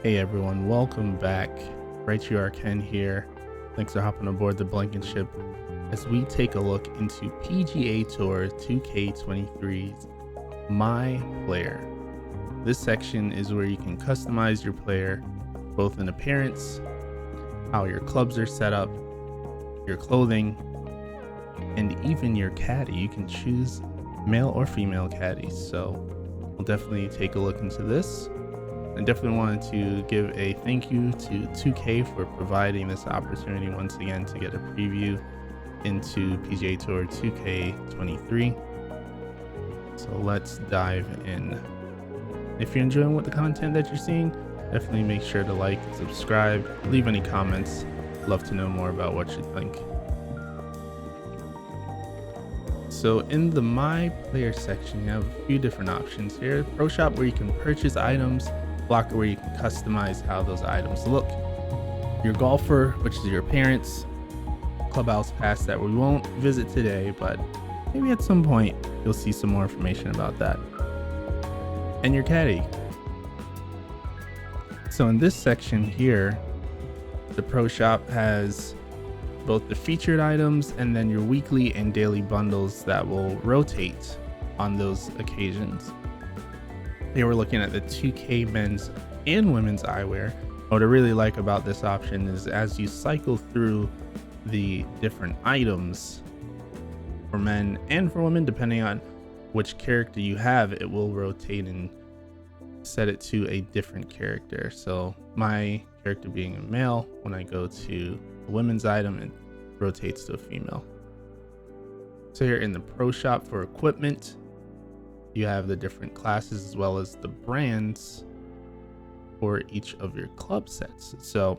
Hey everyone, welcome back. Right, you are Ken here. Thanks for hopping aboard the Blankenship as we take a look into PGA Tour 2K23's My Player. This section is where you can customize your player, both in appearance, how your clubs are set up, your clothing, and even your caddy. You can choose male or female caddies. So we'll definitely take a look into this. I definitely wanted to give a thank you to 2K for providing this opportunity once again to get a preview into PGA Tour 2K23. So let's dive in. If you're enjoying the content that you're seeing, definitely make sure to like, subscribe, leave any comments. Love to know more about what you think. So in the My Player section, you have a few different options here. Pro Shop, where you can purchase items. Blocker, where you can customize how those items look. Your Golfer, which is your appearance. Clubhouse Pass, that we won't visit today, but maybe at some point you'll see some more information about that. And your Caddie. So in this section here, the Pro Shop has both the featured items and then your weekly and daily bundles that will rotate on those occasions. They were looking at the 2K men's and women's eyewear. What I really like about this option is as you cycle through the different items for men and for women, depending on which character you have, it will rotate and set it to a different character. So my character being a male, when I go to a women's item, it rotates to a female. So here in the Pro Shop for equipment, you have the different classes as well as the brands for each of your club sets. So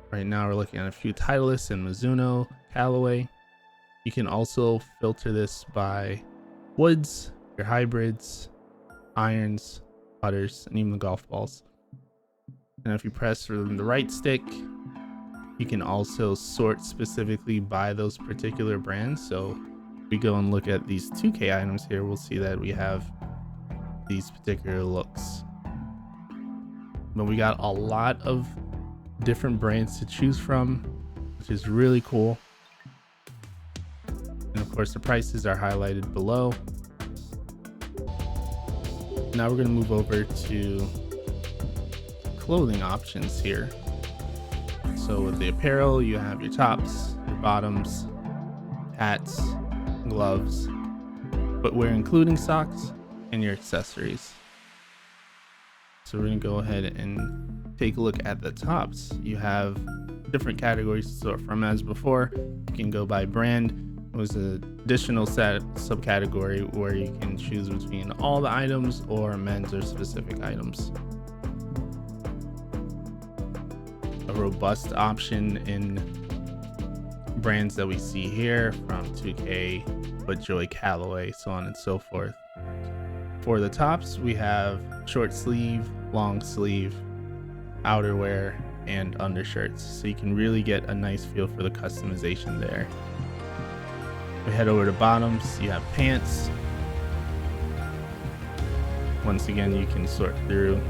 right now we're looking at a few Titleists in Mizuno, Callaway. You can also filter this by woods, your hybrids, irons, putters, and even the golf balls. And if you press from the right stick, you can also sort specifically by those particular brands. So if we go and look at these 2K items here, we'll see that we have these particular looks. But we got a lot of different brands to choose from, which is really cool. And of course, the prices are highlighted below. Now we're going to move over to clothing options here. So with the apparel, you have your tops, your bottoms, hats, gloves, footwear including socks, and your accessories. So we're going to go ahead and take a look at the tops. You have different categories to sort from as before. You can go by brand. There's an additional subcategory where you can choose between all the items or men's or specific items. A robust option in brands that we see here from 2K, FootJoy, Callaway, so on and so forth. For the tops, we have short sleeve, long sleeve, outerwear, and undershirts, so you can really get a nice feel for the customization there. We head over to bottoms, you have pants. Once again, you can sort through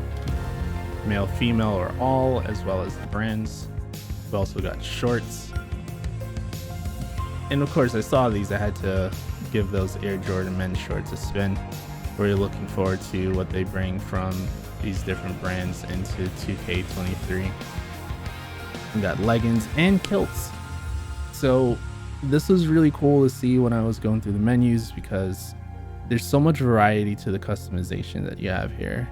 male, female, or all, as well as the brands. We've also got shorts. And of course, I saw these, I had to give those Air Jordan men's shorts a spin. Really looking forward to what they bring from these different brands into 2K23. We got leggings and kilts. So this was really cool to see when I was going through the menus, because there's so much variety to the customization that you have here.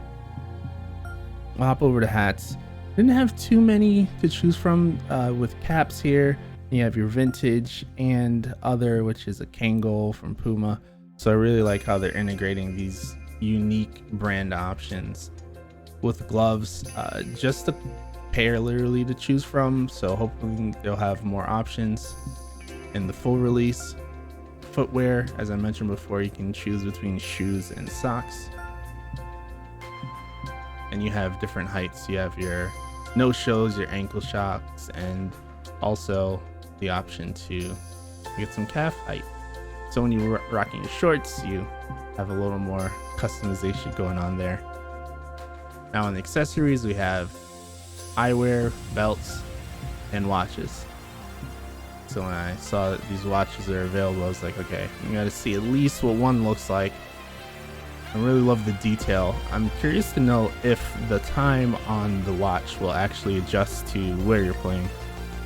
I'll hop over to hats. Didn't have too many to choose from with caps here. You have your vintage and other, which is a Kangol from Puma. So I really like how they're integrating these unique brand options. With gloves, just a pair literally to choose from. So hopefully they'll have more options in the full release. Footwear, as I mentioned before, you can choose between shoes and socks. And you have different heights. You have your no-shows, your ankle shocks, and also the option to get some calf height. So when you're rocking your shorts, you have a little more customization going on there. Now in the accessories, we have eyewear, belts, and watches. So when I saw that these watches are available, I was like, okay, you gotta see at least what one looks like. I really love the detail. I'm curious to know if the time on the watch will actually adjust to where you're playing,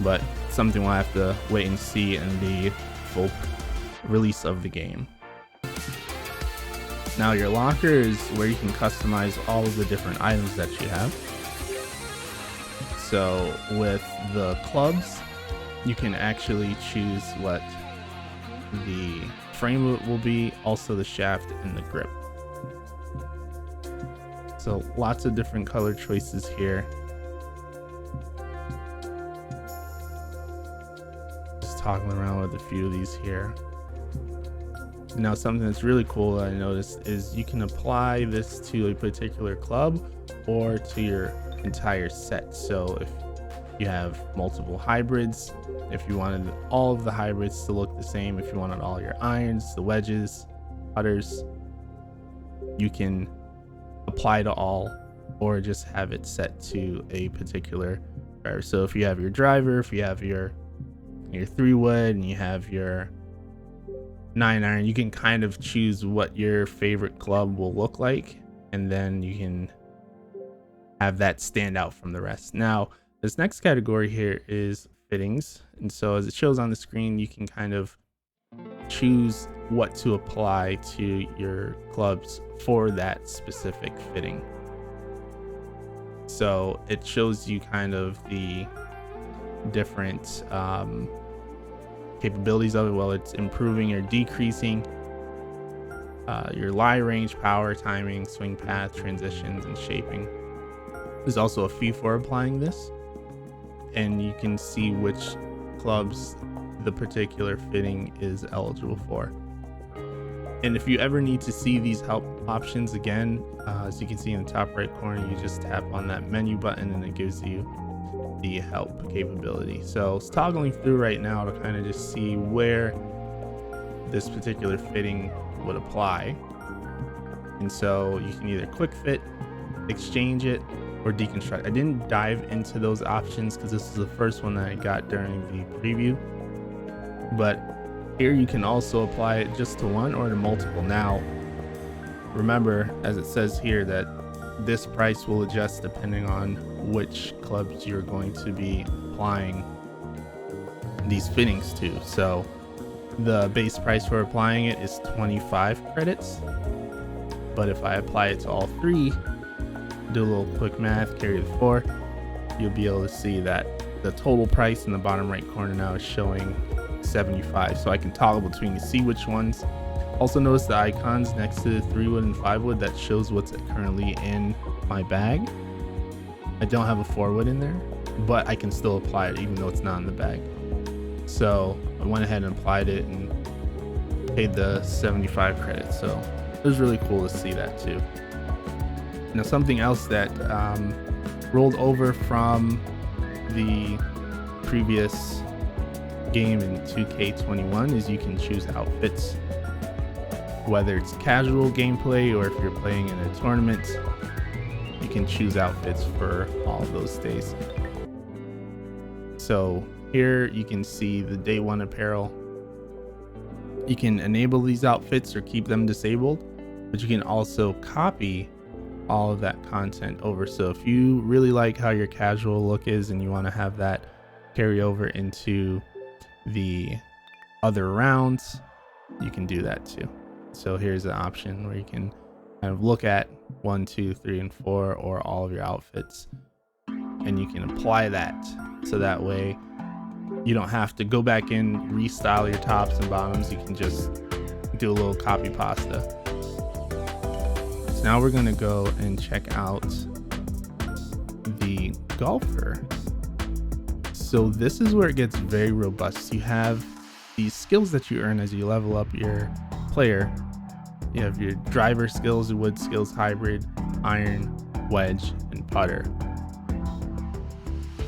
but something we'll have to wait and see in the full release of the game. Now your locker is where you can customize all of the different items that you have. So with the clubs, you can actually choose what the frame will be, also the shaft and the grip. So lots of different color choices here. Just toggling around with a few of these here. Now something that's really cool that I noticed is you can apply this to a particular club or to your entire set. So if you have multiple hybrids, if you wanted all of the hybrids to look the same, if you wanted all your irons, the wedges, putters, you can apply to all, or just have it set to a particular driver. So if you have your driver, if you have your 3-wood and you have your 9-iron, you can kind of choose what your favorite club will look like, and then you can have that stand out from the rest. Now this next category here is fittings, and so as it shows on the screen, you can kind of choose what to apply to your clubs for that specific fitting. So it shows you kind of the different capabilities of it, whether it's improving or decreasing your lie range, power, timing, swing path, transitions, and shaping. There's also a fee for applying this, and you can see which clubs the particular fitting is eligible for. And if you ever need to see these help options again, as you can see in the top right corner, you just tap on that menu button and it gives you the help capability. So it's toggling through right now to kind of just see where this particular fitting would apply. And so you can either quick fit, exchange it, or deconstruct. I didn't dive into those options because this is the first one that I got during the preview, but here you can also apply it just to one or to multiple. Now remember, as it says here, that this price will adjust depending on which clubs you're going to be applying these fittings to. So the base price for applying it is 25 credits, but if I apply it to all three, do a little quick math, carry the 4, you'll be able to see that the total price in the bottom right corner now is showing 75. So I can toggle between to see which ones. Also notice the icons next to the 3-wood and 5-wood, that shows what's currently in my bag. I don't have a 4-wood in there, but I can still apply it even though it's not in the bag. So I went ahead and applied it and paid the 75 credits. So it was really cool to see that too. Now something else that rolled over from the previous game in 2K21 is you can choose outfits, whether it's casual gameplay or if you're playing in a tournament. You can choose outfits for all of those days. So here you can see the day 1 apparel. You can enable these outfits or keep them disabled, but you can also copy all of that content over. So if you really like how your casual look is and you want to have that carry over into the other rounds, you can do that too. So here's an option where you can kind of look at 1, 2, 3, and 4 or all of your outfits, and you can apply that, so that way you don't have to go back in, restyle your tops and bottoms. You can just do a little copy pasta. So now we're going to go and check out the golfer. So this is where it gets very robust. You have these skills that you earn as you level up your player. You have your driver skills, wood skills, hybrid, iron, wedge, and putter.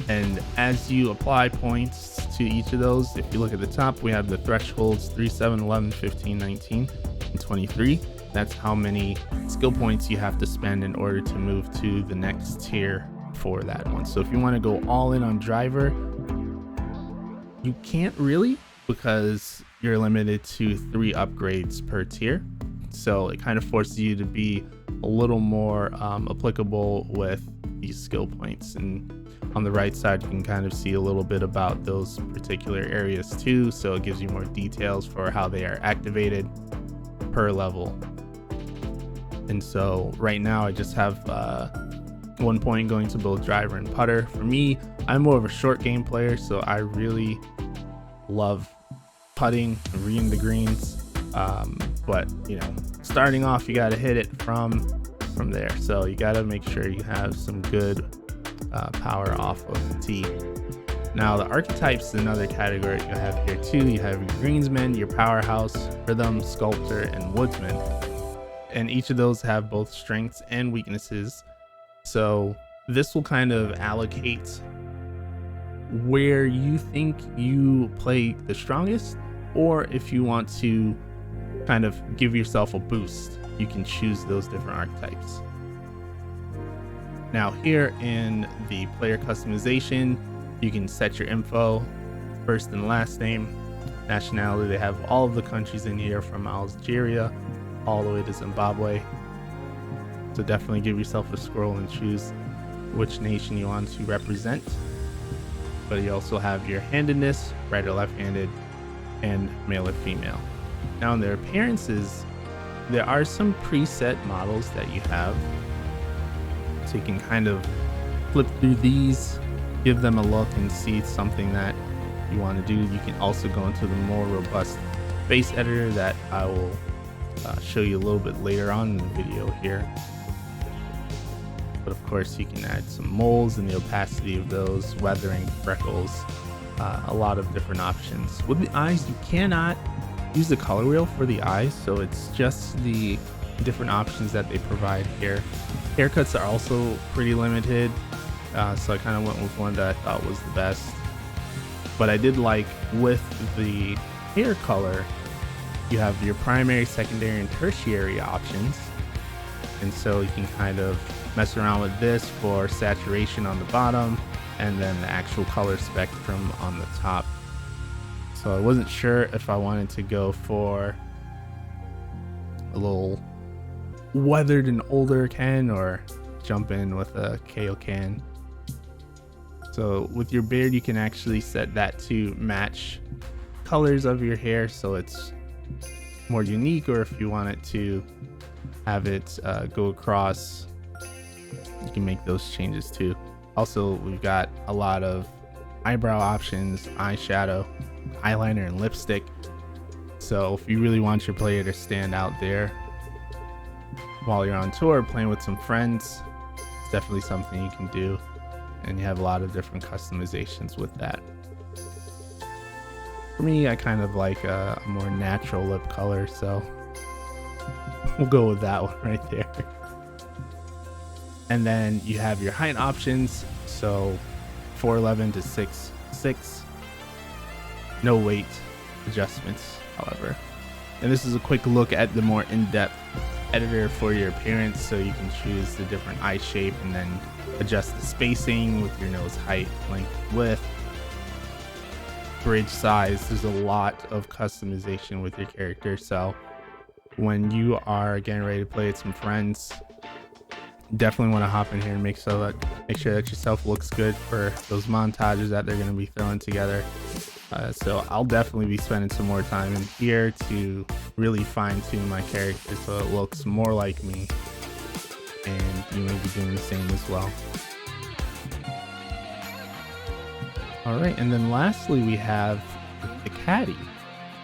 And as you apply points to each of those, if you look at the top, we have the thresholds 3, 7, 11, 15, 19, and 23. That's how many skill points you have to spend in order to move to the next tier for that one. So if you want to go all in on driver, you can't really, because you're limited to 3 upgrades per tier. So it kind of forces you to be a little more applicable with these skill points. And on the right side, you can kind of see a little bit about those particular areas too. So it gives you more details for how they are activated per level. And so right now I just have 1 point going to both driver and putter. For me, I'm more of a short game player, so I really love putting and reading the greens. But you know, starting off, you got to hit it from there. So you got to make sure you have some good power off of the tee. Now the archetypes is another category you have here too. You have your greensman, your powerhouse, rhythm, sculptor, and woodsman. And each of those have both strengths and weaknesses. So this will kind of allocate where you think you play the strongest, or if you want to kind of give yourself a boost, you can choose those different archetypes. Now here in the player customization, you can set your info, first and last name, nationality. They have all of the countries in here from Algeria all the way to Zimbabwe. So definitely give yourself a scroll and choose which nation you want to represent. But you also have your handedness, right or left-handed, and male or female. Now in their appearances, there are some preset models that you have. So you can kind of flip through these, give them a look and see something that you want to do. You can also go into the more robust face editor that I will show you a little bit later on in the video here. But of course you can add some moles and the opacity of those, weathering, freckles, a lot of different options. With the eyes, you cannot use the color wheel for the eyes, so it's just the different options that they provide here. Haircuts are also pretty limited, so I kind of went with one that I thought was the best. But I did like with the hair color, you have your primary, secondary, and tertiary options. And so you can kind of mess around with this for saturation on the bottom and then the actual color spectrum on the top. So I wasn't sure if I wanted to go for a little weathered and older Ken or jump in with a KO Ken. So with your beard, you can actually set that to match colors of your hair so it's more unique, or if you want it to have it go across, you can make those changes too. Also, we've got a lot of eyebrow options, eyeshadow, eyeliner, and lipstick. So if you really want your player to stand out there while you're on tour playing with some friends, it's definitely something you can do. And you have a lot of different customizations with that. For me, I kind of like a more natural lip color, so we'll go with that one right there. And then you have your height options, so 4'11" to 6'6". No weight adjustments, however. And this is a quick look at the more in-depth editor for your appearance, so you can choose the different eye shape and then adjust the spacing with your nose height, length, width, bridge size. There's a lot of customization with your character, so when you are getting ready to play with some friends, definitely want to hop in here and make sure that your self looks good for those montages that they're going to be throwing together. So I'll definitely be spending some more time in here to really fine-tune my character so it looks more like me, and you may be doing the same as well. All right, and then lastly we have the Caddie.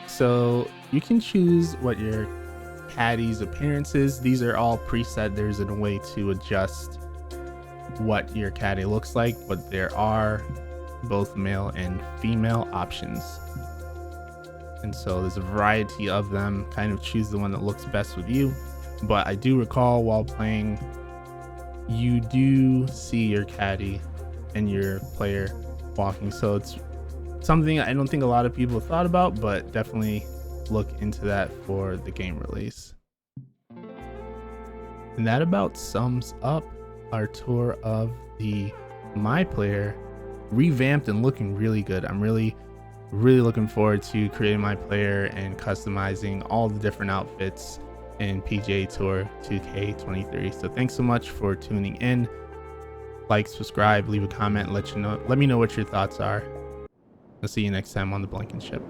So you can choose what your Caddie's appearance is. These are all preset. There's a way to adjust what your Caddie looks like, but there are both male and female options, and so there's a variety of them. Kind of choose the one that looks best with you. But I do recall while playing, you do see your Caddie and your player walking, so it's something I don't think a lot of people thought about, but definitely look into that for the game release. And that about sums up our tour of the MyPLAYER, revamped and looking really good. I'm really looking forward to creating my player and customizing all the different outfits in PGA Tour 2K23. So thanks so much for tuning in. Like, subscribe, leave a comment, let me know what your thoughts are. I'll see you next time on the Blankenship.